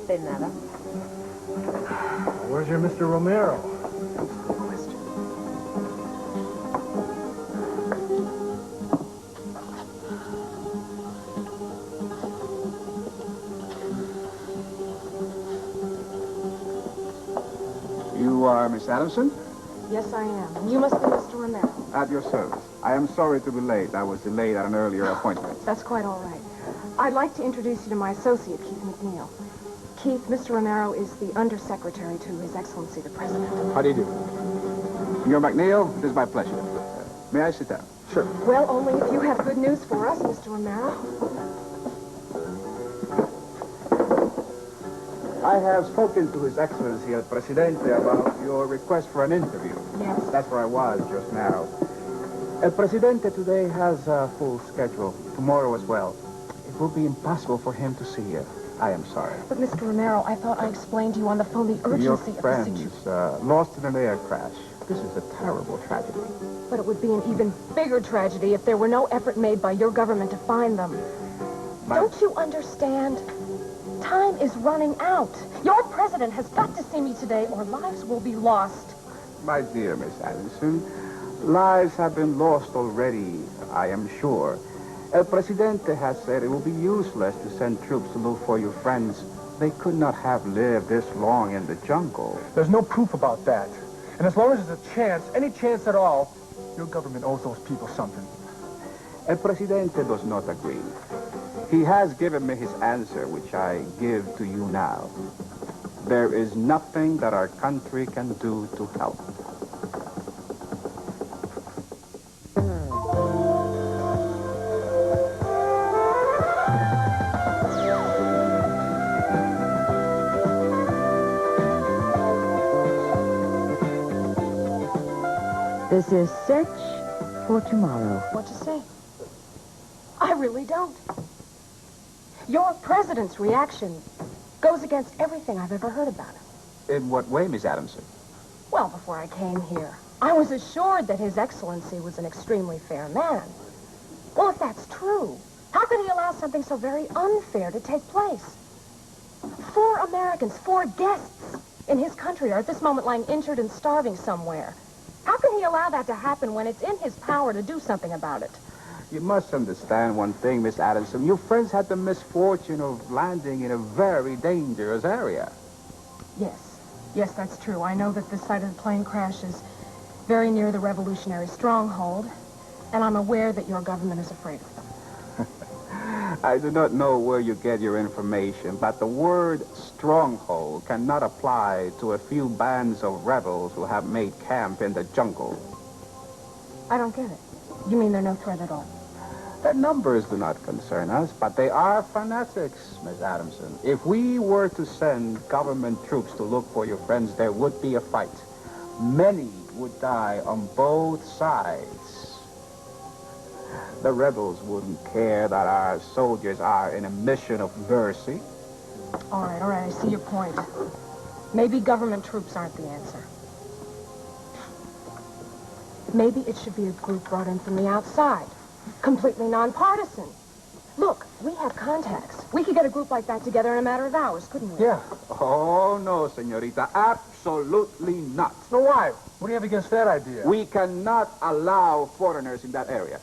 De nada. Where's your Mr. Romero? You are Miss Adamson? Yes, I am. You must be Mr. Romero. At your service. I am sorry to be late. I was delayed at an earlier appointment. That's quite all right. I'd like to introduce you to my associate, Keith McNeil. Keith, Mr. Romero is the Undersecretary to His Excellency, the President. How do you do? You're McNeil. It is my pleasure. May I sit down? Sure. Well, only if you have good news for us, Mr. Romero. I have spoken to His Excellency El Presidente about your request for an interview. Yes. That's where I was just now. El Presidente today has a full schedule. Tomorrow as well. It will be impossible for him to see you. I am sorry. But, Mr. Romero, I thought I explained to you on the phone the urgency Your of the friends situation. lost in an air crash. This is a terrible tragedy. But it would be an even bigger tragedy if there were no effort made by your government to find them. Don't you understand? Time is running out. Your president has got to see me today or lives will be lost. My dear Miss Anderson, lives have been lost already, I am sure. El Presidente has said it will be useless to send troops to look for your friends. They could not have lived this long in the jungle. There's no proof about that. And as long as there's a chance, any chance at all, your government owes those people something. El Presidente does not agree. He has given me his answer, which I give to you now. There is nothing that our country can do to help. This is Search for Tomorrow. What to say? I really don't. Your president's reaction goes against everything I've ever heard about him. In what way, Miss Adamson? Well, before I came here, I was assured that His Excellency was an extremely fair man. Well, if that's true, how could he allow something so very unfair to take place? 4 Americans, 4 guests in his country are at this moment lying injured and starving somewhere. How can he allow that to happen when it's in his power to do something about it? You must understand one thing, Miss Adamson. Your friends had the misfortune of landing in a very dangerous area. Yes. Yes, that's true. I know that the site of the plane crash is very near the revolutionary stronghold, and I'm aware that your government is afraid of them. I do not know where you get your information, but the word stronghold cannot apply to a few bands of rebels who have made camp in the jungle. I don't get it. You mean they're no threat at all? The numbers do not concern us, but they are fanatics, Miss Adamson. If we were to send government troops to look for your friends, there would be a fight. Many would die on both sides. The rebels wouldn't care that our soldiers are in a mission of mercy. All right, I see your point. Maybe government troops aren't the answer. Maybe it should be a group brought in from the outside, completely nonpartisan. Look, we have contacts. We could get a group like that together in a matter of hours, couldn't we? Yeah. Oh, no, señorita, absolutely not. So why? What do you have against that idea? We cannot allow foreigners in that area.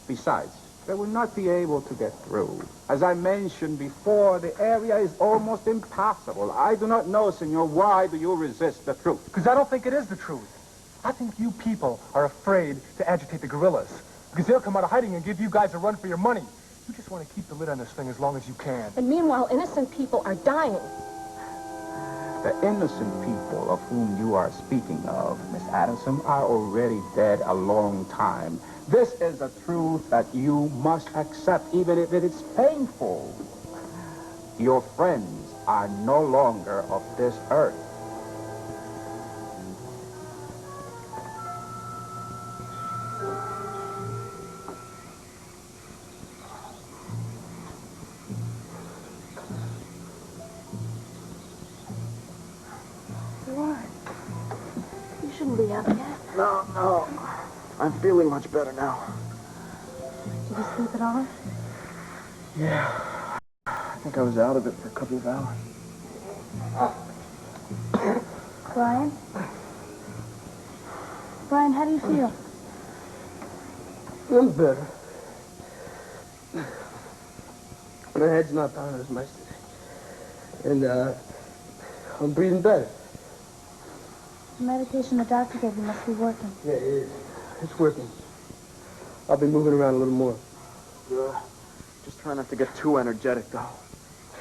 Besides, they will not be able to get through. As I mentioned before, the area is almost impassable. I do not know, senor, why do you resist the truth? Because I don't think it is the truth. I think you people are afraid to agitate the guerrillas. Because they'll come out of hiding and give you guys a run for your money. You just want to keep the lid on this thing as long as you can. And meanwhile, innocent people are dying. The innocent people of whom you are speaking of, Miss Adamson, are already dead a long time. This is a truth that you must accept, even if it is painful. Your friends are no longer of this earth. Shouldn't be up yet. No. I'm feeling much better now. Did you sleep at all? Yeah. I think I was out of it for a couple of hours. Brian? Brian, how do you feel? I'm better. My head's not pounding as much today. And, I'm breathing better. The medication the doctor gave you must be working. Yeah, it is. It's working. I'll be moving around a little more. Just try not to get too energetic, though.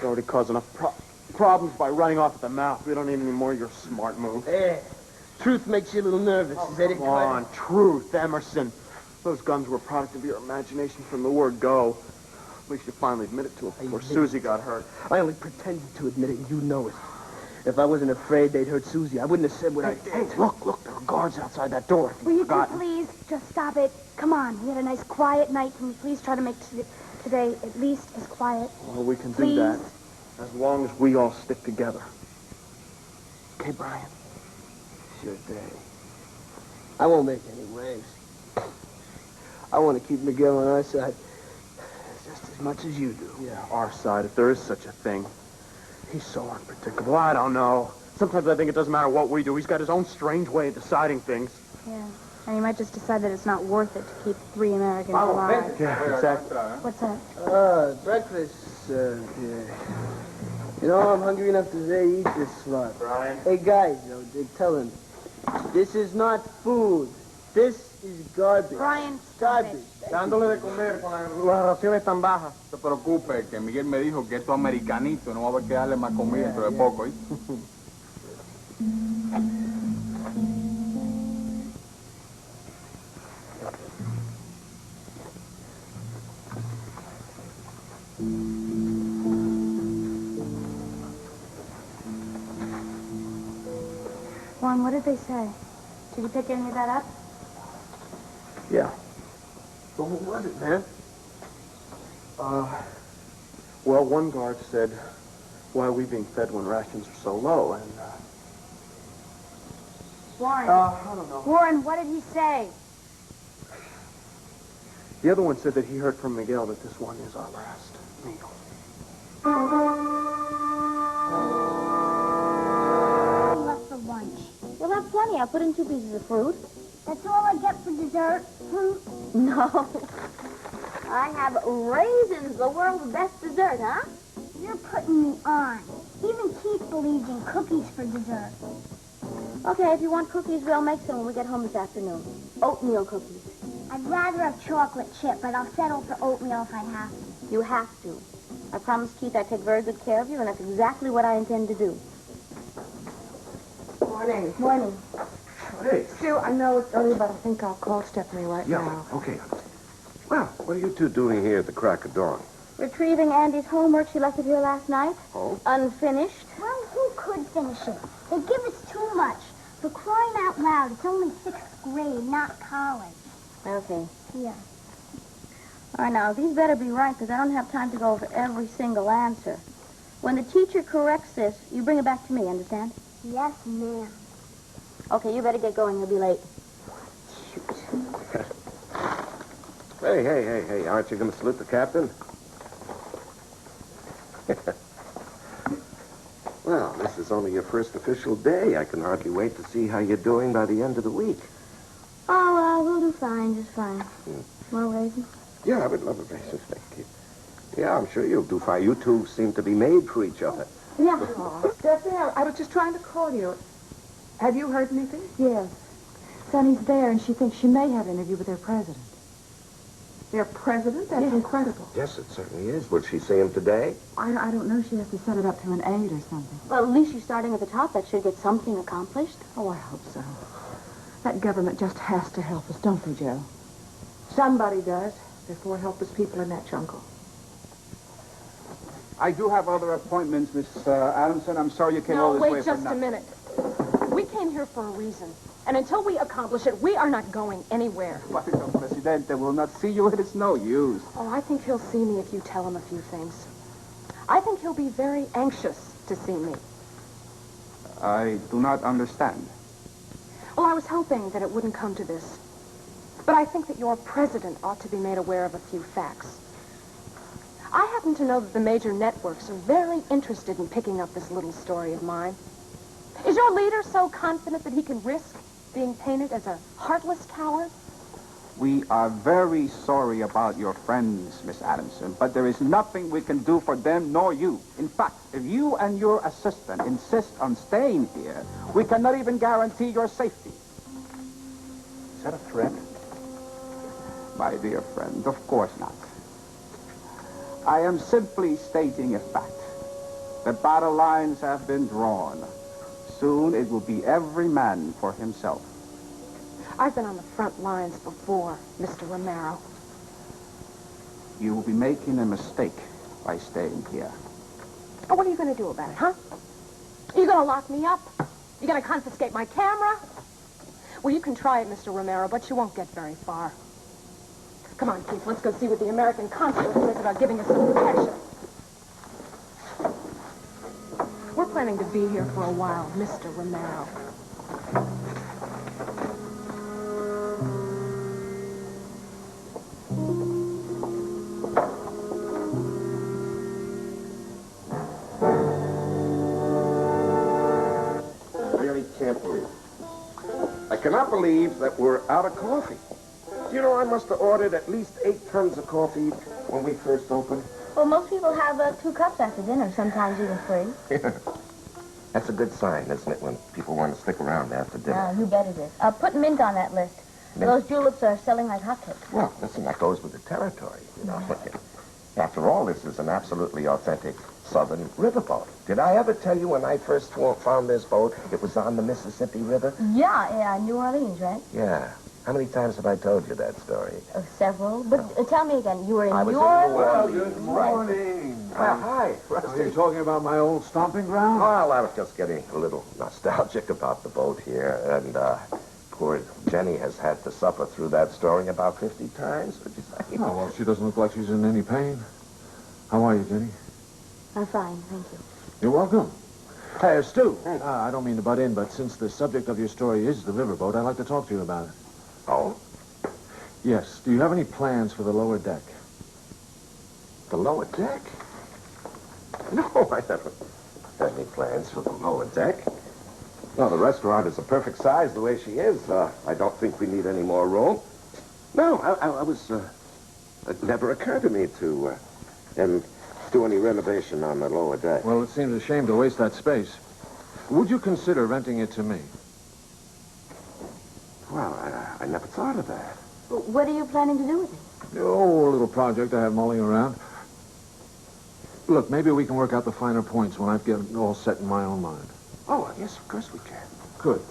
You already caused enough problems by running off at the mouth. We don't need any more of your smart move. Hey, truth makes you a little nervous. Is that it? Come on, truth, Emerson. Those guns were a product of your imagination from the word go. At least you finally admitted to it before Susie got hurt. I only pretended to admit it, and you know it. If I wasn't afraid they'd hurt Susie, I wouldn't have said what I did. Hey, look, there are guards outside that door. Will you two please just stop it? Come on, we had a nice quiet night. Can we please try to make today at least as quiet? Well, we can Please? do that as long as we all stick together. Okay, Brian? It's your day. I won't make any waves. I want to keep Miguel on our side just as much as you do. Yeah, our side, if there is such a thing. He's so unpredictable. I don't know. Sometimes I think it doesn't matter what we do. He's got his own strange way of deciding things. Yeah. And you might just decide that it's not worth it to keep 3 Americans alive. Yeah, exactly. What's that? Breakfast. Yeah. You know, I'm hungry enough to say eat this slot. Brian? Hey, guys, tell him. This is not food. This is garbage. Brian, stop Garbage. it. Dándole de comer con las raciones tan bajas. No se preocupe, que Miguel me dijo que esto es americanito, no va a haber que darle más comida dentro de poco, ¿eh? Juan, what did they say? Did you pick any of that up? Yeah. So what was it, man? Well, one guard said, why are we being fed when rations are so low? And, Warren. I don't know. Warren, what did he say? The other one said that he heard from Miguel that this one is our last meal. Left for lunch. Well, that's plenty. I'll put in 2 pieces of fruit. That's all I get for dessert? Fruit? No. I have raisins, the world's best dessert, huh? You're putting me on. Even Keith believes in cookies for dessert. Okay, if you want cookies, we'll make some when we get home this afternoon. Oatmeal cookies. I'd rather have chocolate chip, but I'll settle for oatmeal if I have to. You have to. I promised Keith I'd take very good care of you, and that's exactly what I intend to do. Morning. Morning. Hey. Stu, I know it's early, but I think I'll call Stephanie right now. Okay. Well, what are you two doing here at the crack of dawn? Retrieving Andy's homework. She left it here last night. Oh? Unfinished. Well, who could finish it? They give us too much. For crying out loud, it's only 6th grade, not college. Okay. Yeah. All right, now, these better be right, because I don't have time to go over every single answer. When the teacher corrects this, you bring it back to me, understand? Yes, ma'am. Okay, you better get going. You'll be late. Hey, aren't you going to salute the captain? Well, this is only your first official day. I can hardly wait to see how you're doing by the end of the week. Oh, we'll do fine, just fine. More raisins? Yeah, I would love a raisin, thank you. Yeah, I'm sure you'll do fine. You two seem to be made for each other. Yeah. Oh, Stephanie, I was just trying to call you. Have you heard anything? Yes. Sonny's there, and she thinks she may have an interview with their president. Their president? That's incredible. Yes, it certainly is. Will she see him today? I don't know. She has to set it up through an aide or something. Well, at least you're starting at the top. That should get something accomplished. Oh, I hope so. That government just has to help us, don't they, Joe? Somebody does. There are 4 helpless people in that jungle. I do have other appointments, Miss Adamson. I'm sorry you came all No, this way wait for just a minute. We came here for a reason. And until we accomplish it, we are not going anywhere. But the Presidente will not see you, and it's no use. Oh, I think he'll see me if you tell him a few things. I think he'll be very anxious to see me. I do not understand. Well, I was hoping that it wouldn't come to this. But I think that your president ought to be made aware of a few facts. I happen to know that the major networks are very interested in picking up this little story of mine. Is your leader so confident that he can risk being painted as a heartless coward? We are very sorry about your friends, Miss Adamson, but there is nothing we can do for them nor you. In fact, if you and your assistant insist on staying here, we cannot even guarantee your safety. Is that a threat? My dear friend, of course not. I am simply stating a fact. The battle lines have been drawn. Soon it will be every man for himself. I've been on the front lines before, Mr. Romero. You will be making a mistake by staying here. Oh, what are you going to do about it, huh? Are you going to lock me up? You going to confiscate my camera? Well, you can try it, Mr. Romero, but you won't get very far. Come on, Keith, let's go see what the American consulate says about giving us some protection. We're planning to be here for a while, Mr. Romero. I cannot believe that we're out of coffee. Do you know I must have ordered at least 8 tons of coffee when we first opened? Well, most people have 2 cups after dinner, sometimes even 3. That's a good sign, isn't it, when people want to stick around after dinner? You bet it is. Put mint on that list. Mint? Those juleps are selling like hotcakes. Well, listen, that goes with the territory, you know. After all, this is an absolutely authentic southern riverboat. Did I ever tell you when I first found this boat, it was on the Mississippi River? Yeah, New Orleans, right? Yeah. How many times have I told you that story? Several. But tell me again, you were in New Orleans? Orleans? Good morning. Well, hi, Rusty. Are you talking about my old stomping ground? Well, I was just getting a little nostalgic about the boat here, and poor Jenny has had to suffer through that story about 50 times, would you say? Oh, well, she doesn't look like she's in any pain. How are you, Jenny? I'm fine, thank you. You're welcome. Hey, Stu. I don't mean to butt in, but since the subject of your story is the riverboat, I'd like to talk to you about it. Oh? Yes. Do you have any plans for the lower deck? The lower deck? No, I never had any plans for the lower deck. No, the restaurant is a perfect size the way she is. I don't think we need any more room. No, I was... it never occurred to me to do any renovation on the lower deck. Well, it seems a shame to waste that space. Would you consider renting it to me? Well, I never thought of that. What are you planning to do with it? Oh, a little project I have mulling around. Look, maybe we can work out the finer points when I've got it all set in my own mind. Oh, yes, of course we can. Good.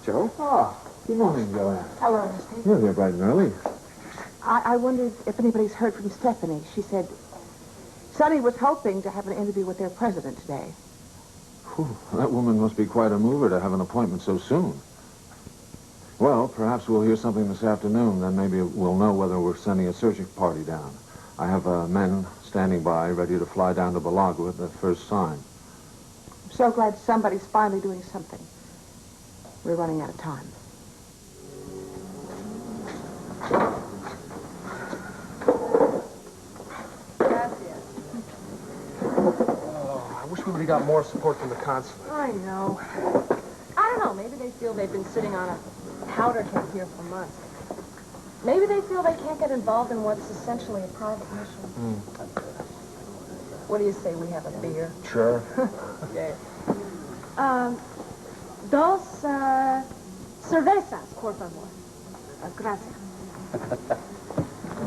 Joe? Ah, good morning, Joanne. Hello, Rusty. You're here bright and early. I wondered if anybody's heard from Stephanie. She said Sonny was hoping to have an interview with their president today. Whew, that woman must be quite a mover to have an appointment so soon. Well, perhaps we'll hear something this afternoon. Then maybe we'll know whether we're sending a searching party down. I have men standing by, ready to fly down to Balagua at the first sign. I'm so glad somebody's finally doing something. We're running out of time. I wish we would have got more support from the consulate. I know. I don't know. Maybe they feel they've been sitting on a powder keg here for months. Maybe they feel they can't get involved in what's essentially a private mission. What do you say we have a beer? Sure. Okay. Dos cervezas, por favor. Gracias.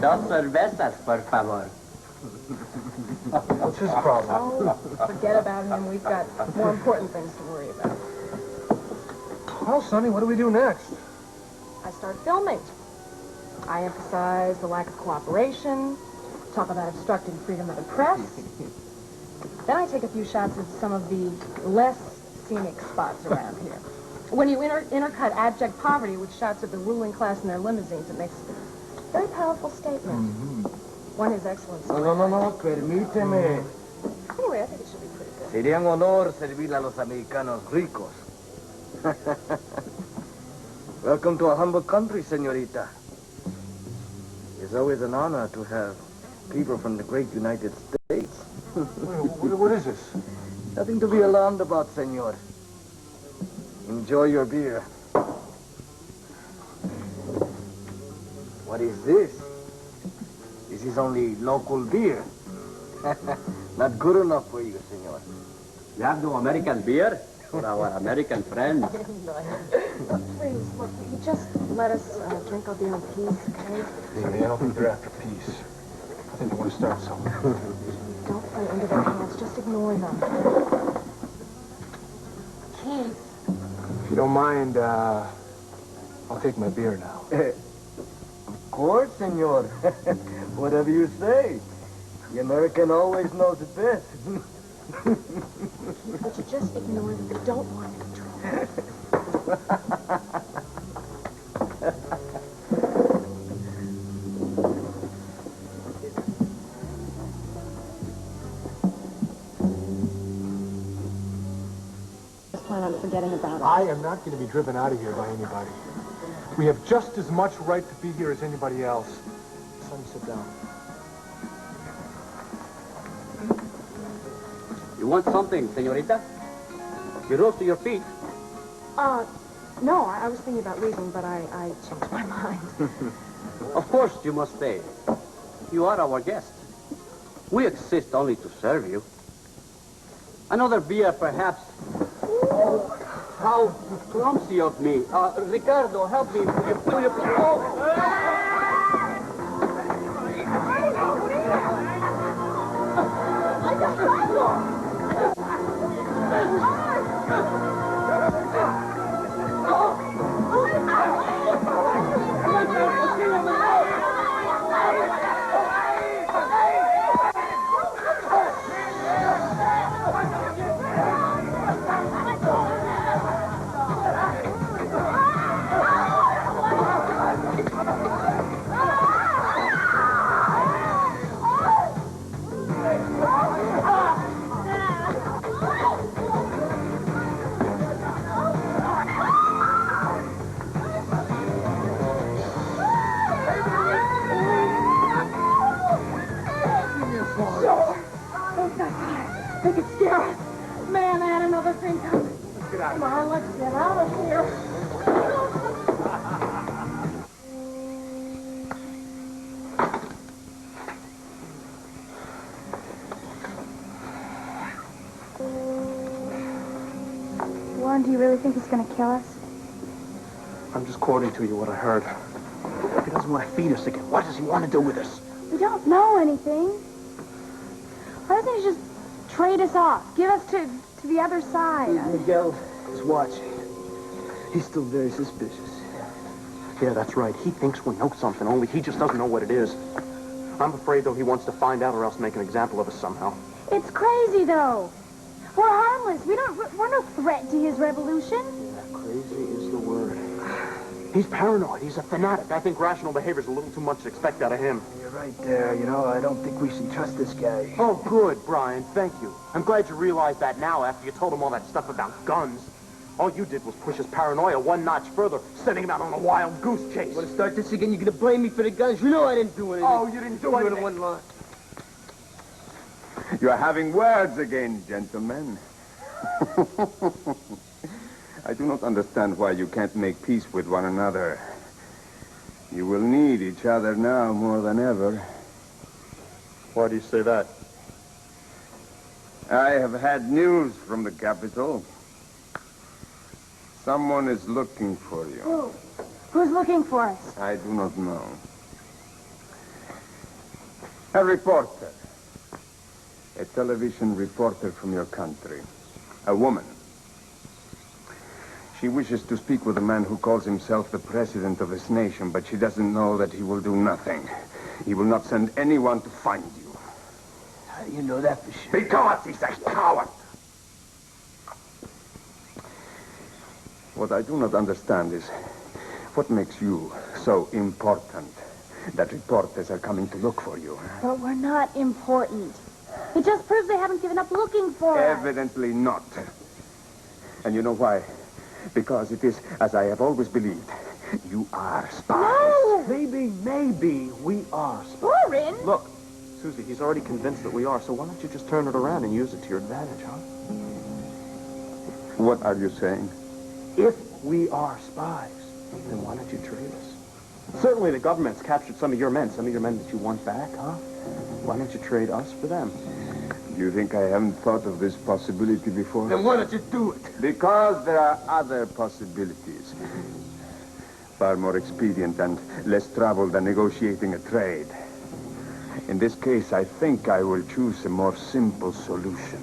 Dos cervezas, por favor. What's his problem? Oh, forget about him. We've got more important things to worry about. Well, Sonny, what do we do next? I start filming. I emphasize the lack of cooperation, talk about obstructing freedom of the press. Then I take a few shots of some of the less scenic spots around here. When you intercut abject poverty with shots of the ruling class in their limousines, it makes a very powerful statement. One His Excellency. No, permíteme. Anyway, I think it should be pretty good. Sería un honor servir a los americanos ricos. Welcome to a humble country, señorita. It's always an honor to have People from the great United States. What is this? Nothing to be alarmed about, senor. Enjoy your beer. What is this? This is only local beer. Not good enough for you, senor. You have no American beer for our American friends. Please, look, you just let us drink our beer in peace, okay? Sonny, I don't think they're after peace. I think they want to start something. Don't play into their hands. Just ignore them. Keith. If you don't mind, I'll take my beer now. Of course, senor. Whatever you say. The American always knows it best. But you just ignore them. You don't want any trouble. Just plan on forgetting about it. I am not going to be driven out of here by anybody. We have just as much right to be here as anybody else. Sonny, sit down. You want something, senorita? You rose to your feet. No, I was thinking about leaving, but I changed my mind. Of course you must stay. You are our guest. We exist only to serve you. Another beer, perhaps. Oh, how clumsy of me. Ricardo, help me. Will you please? Oh. They could scare us. Man, I had another thing coming. Come on, let's get out of here. Warren, do you really think he's going to kill us? I'm just quoting to you what I heard. If he doesn't want to feed us again, what does he want to do with us? We don't know anything. Why doesn't he just trade us off? Give us to the other side. Miguel is watching. He's still very suspicious. Yeah, that's right. He thinks we know something, only he just doesn't know what it is. I'm afraid, though, he wants to find out or else make an example of us somehow. It's crazy, though. We're harmless. We're no threat to his revolution. Yeah, crazy is the word. He's paranoid. He's a fanatic. I think rational behavior's a little too much to expect out of him. You're right there. You know, I don't think we should trust this guy. Oh, good, Brian. Thank you. I'm glad you realize that now after you told him all that stuff about guns. All you did was push his paranoia one notch further, sending him out on a wild goose chase. Want to start this again? You're going to blame me for the guns? You know I didn't do anything. Oh, you didn't do anything. One line. You're having words again, gentlemen. I do not understand why you can't make peace with one another. You will need each other now more than ever. Why do you say that? I have had news from the capital. Someone is looking for you. Who? Who's looking for us? I do not know. A reporter. A television reporter from your country. A woman. She wishes to speak with a man who calls himself the president of this nation, but she doesn't know that he will do nothing. He will not send anyone to find you. How do you know that for sure? Because he's a coward. What I do not understand is what makes you so important that reporters are coming to look for you. But we're not important. It just proves they haven't given up looking for us. Evidently not. And you know why? Because it is, as I have always believed, you are spies. No! Maybe we are spies. Warren! Look, Susie, he's already convinced that we are, so why don't you just turn it around and use it to your advantage, huh? What are you saying? If we are spies, then why don't you trade us? Certainly the government's captured some of your men that you want back, huh? Why don't you trade us for them? You think I haven't thought of this possibility before? Then why don't you do it? Because there are other possibilities. Far more expedient and less trouble than negotiating a trade. In this case, I think I will choose a more simple solution.